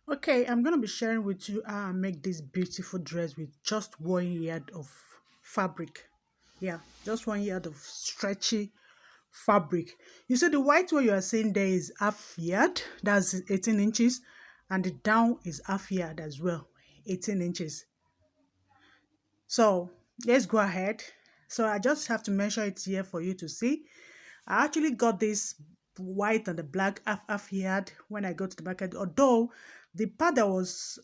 Okay, I'm gonna be sharing with you how I make this beautiful dress with just 1 yard of fabric. Yeah, just 1 yard of stretchy fabric. You see, the white one you are seeing there is half yard, that's 18 inches, and the down is half yard as well, 18 inches. So let's go ahead. So I just have to measure it here for you to see. I actually got this white and the black half yard when I go to the market. Although the part that was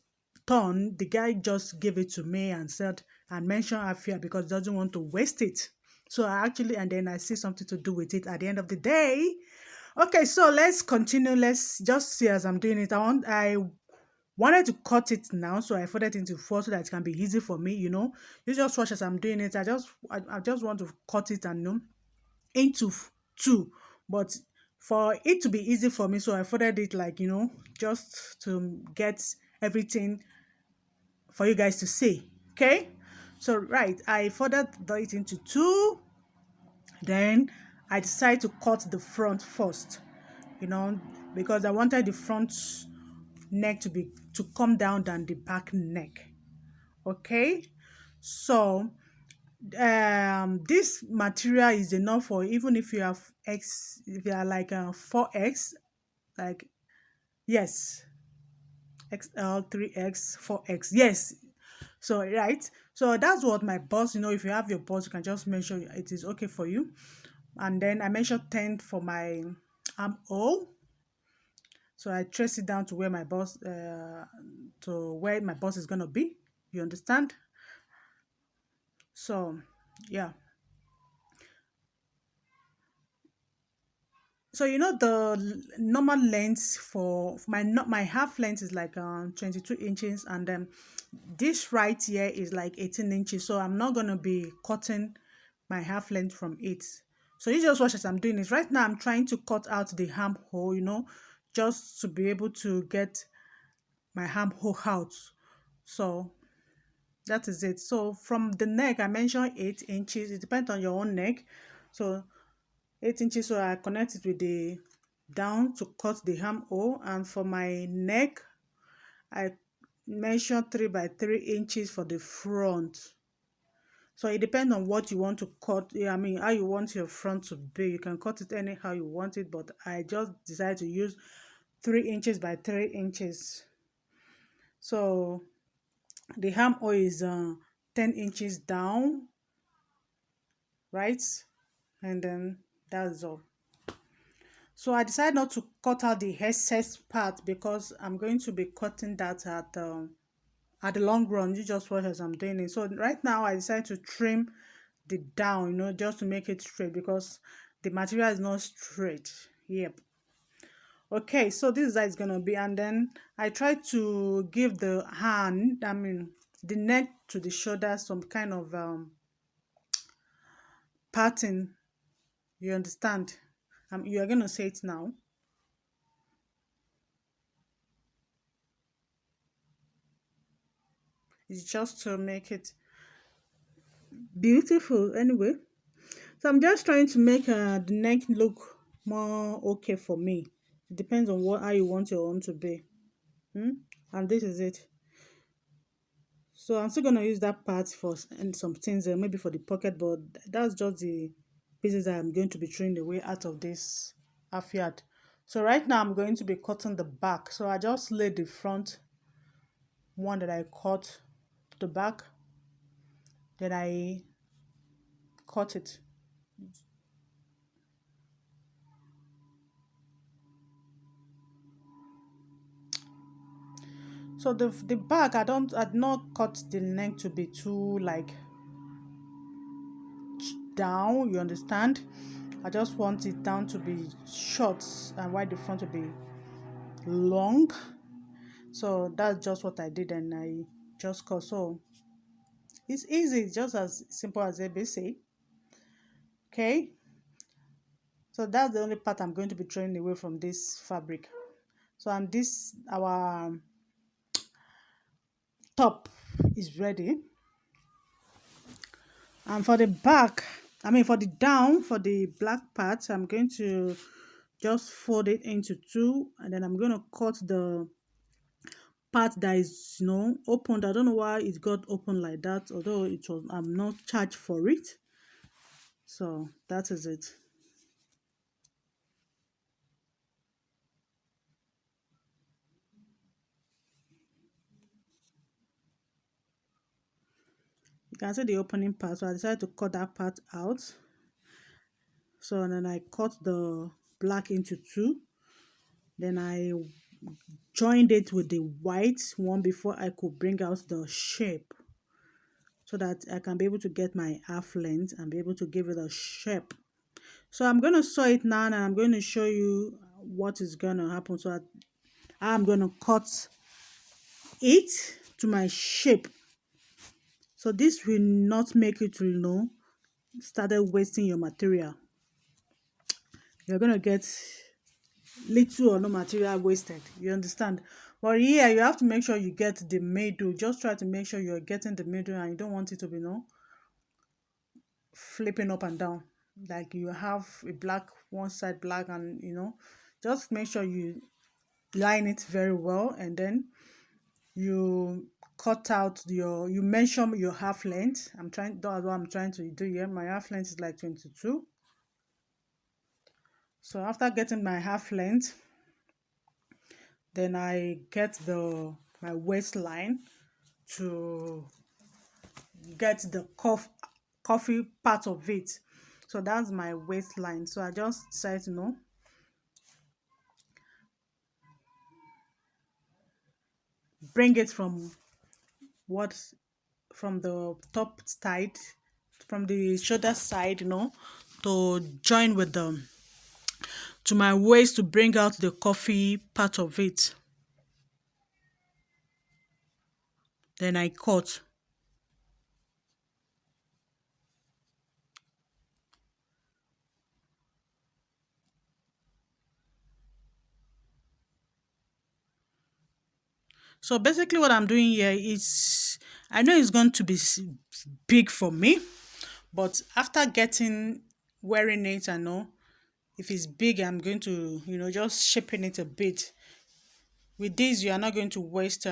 torn, the guy just gave it to me and said and mentioned half yard because he doesn't want to waste it. So I actually and then I see something to do with it at the end of the day. Okay, so let's continue. Let's just see as I'm doing it. I wanted to cut it now, so I folded it into four so that it can be easy for me. You just watch as I'm doing it. I just want to cut it and into two, but for it to be easy for me, so I folded it like just to get everything for you guys to see. Okay, so right, I folded it into two. Then I decided to cut the front first, you know, because I wanted the front neck to come down than the back neck. Okay, so this material is enough for even if you have x, if you are like 4x, like yes, XL, 3x, 4x, yes. So right, so that's what my boss, if you have your boss, you can just measure it is okay for you. And then I measured 10 for my armhole. So I trace it down to where my boss is gonna be. You understand? So yeah. So the normal length for my half length is like 22 inches, and then this right here is like 18 inches. So I'm not gonna be cutting my half length from it. So you just watch as I'm doing it. Right now I'm trying to cut out the armhole, just to be able to get my armhole out. So that is it. So from the neck, I mentioned 8 inches. It depends on your own neck. So 8 inches. So I connect it with the down to cut the armhole. And for my neck, I measure 3 by 3 inches for the front. So it depends on what you want to cut. Yeah, I mean, how you want your front to be. You can cut it anyhow you want it, but I just decided to use 3 inches by 3 inches. So the armhole is 10 inches down, right? And then that's all. So I decided not to cut out the excess part because I'm going to be cutting that at the long run. You just watch as I'm doing it. So right now I decided to trim the down, just to make it straight because the material is not straight. Yep. Okay, so this is how it's gonna be, and then I try to give the hand, I mean the neck to the shoulder, some kind of pattern. You understand? You are gonna say it now. It's just to make it beautiful anyway. So I'm just trying to make the neck look more okay for me. It depends on how you want your own to be. And this is it. So I'm still gonna use that part for and some things, maybe for the pocket, but that's just the pieces that I'm going to be throwing away out of this half yard. So right now I'm going to be cutting the back. So I just laid the front one that I cut to the back, then I cut it. So the back, I'd not cut the neck to be too like down, you understand? I just want it down to be short and while the front to be long. So that's just what I did, and I just cut. So it's easy, it's just as simple as ABC. Okay, so that's the only part I'm going to be throwing away from this fabric. So and this our top is ready. And for the back, I mean for the down, for the black part, I'm going to just fold it into two, and then I'm going to cut the part that is, opened. I don't know why it got open like that, although I'm not charged for it. So that is it. You can see the opening part, so I decided to cut that part out. So then I cut the black into two. Then I joined it with the white one before I could bring out the shape, so that I can be able to get my half length and be able to give it a shape. So I'm going to sew it now, and I'm going to show you what is going to happen. So I'm going to cut it to my shape. So this will not make you to, started wasting your material. You're going to get little or no material wasted. You understand? But here you have to make sure you get the middle. Just try to make sure you're getting the middle, and you don't want it to be, flipping up and down. Like you have a black, one side black, and just make sure you line it very well, and then you cut out you measure your half length. That's what I'm trying to do here. My half length is like 22. So after getting my half length, then I get my waistline to get the coffee part of it. So that's my waistline. So I just decided to bring it what from the top side, from the shoulder side, to join with them to my waist to bring out the coffee part of it. Then I cut. So basically what I'm doing here is, I know it's going to be big for me, but after wearing it, I know if it's big, I'm going to, just shaping it a bit. With this, you are not going to waste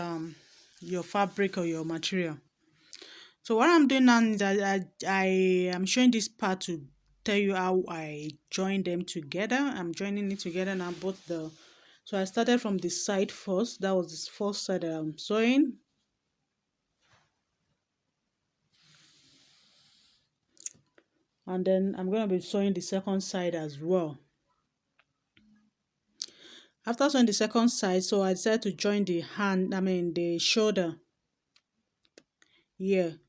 your fabric or your material. So what I'm doing now is I am showing this part to tell you how I join them together. I'm joining it together now, so I started from the side first. That was the first side that I'm sewing. And then I'm going to be sewing the second side as well. After sewing the second side, so I decided to join the shoulder here.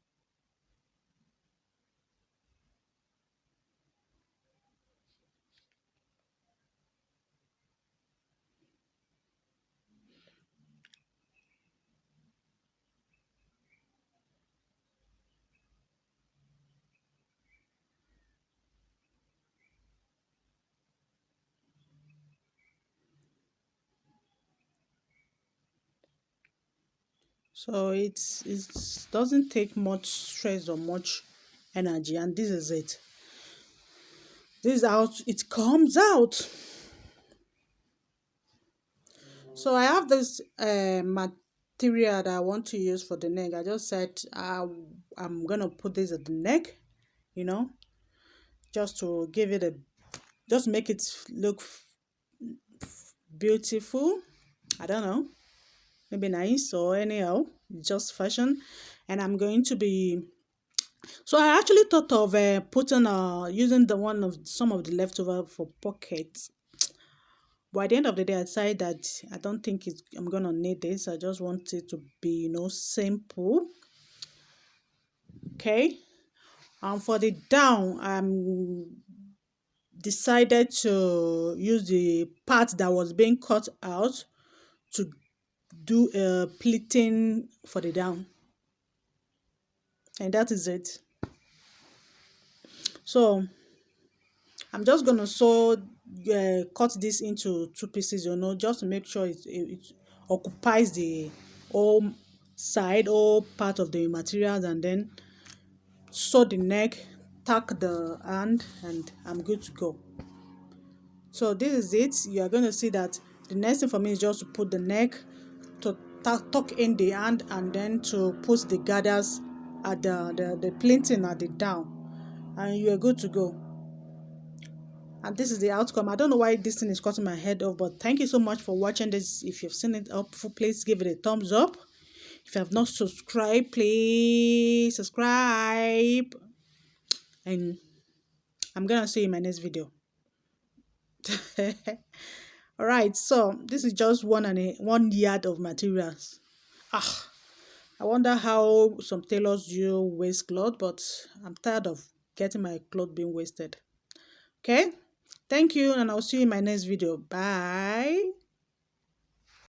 So it doesn't take much stress or much energy, and this is it. This is how it comes out. So I have this material that I want to use for the neck. I just said I'm gonna put this at the neck, you know, just to just make it look beautiful. I don't know, maybe nice or anyhow, just fashion. And I'm going to be. So I actually thought of putting using some of the leftover for pockets. But at the end of the day, I decided that I don't think I'm gonna need this. I just want it to be, simple. Okay. And for the down, I'm decided to use the part that was being cut out to do a pleating for the down. And that is it. So I'm just gonna cut this into two pieces, just to make sure it occupies the whole part of the materials, and then sew the neck, tack the hand, and I'm good to go. So this is it. You are going to see that the next thing for me is just to put the neck, to tuck in the hand and then to put the gathers at the plinting at the down, and you are good to go. And this is the outcome. I don't know why this thing is cutting my head off, but thank you so much for watching this. If you've seen it up, please give it a thumbs up. If you have not subscribed, please subscribe. And I'm gonna see you in my next video. All right, so this is just 1 yard of materials. I wonder how some tailors do waste cloth, but I'm tired of getting my cloth being wasted. Okay, thank you, and I'll see you in my next video. Bye.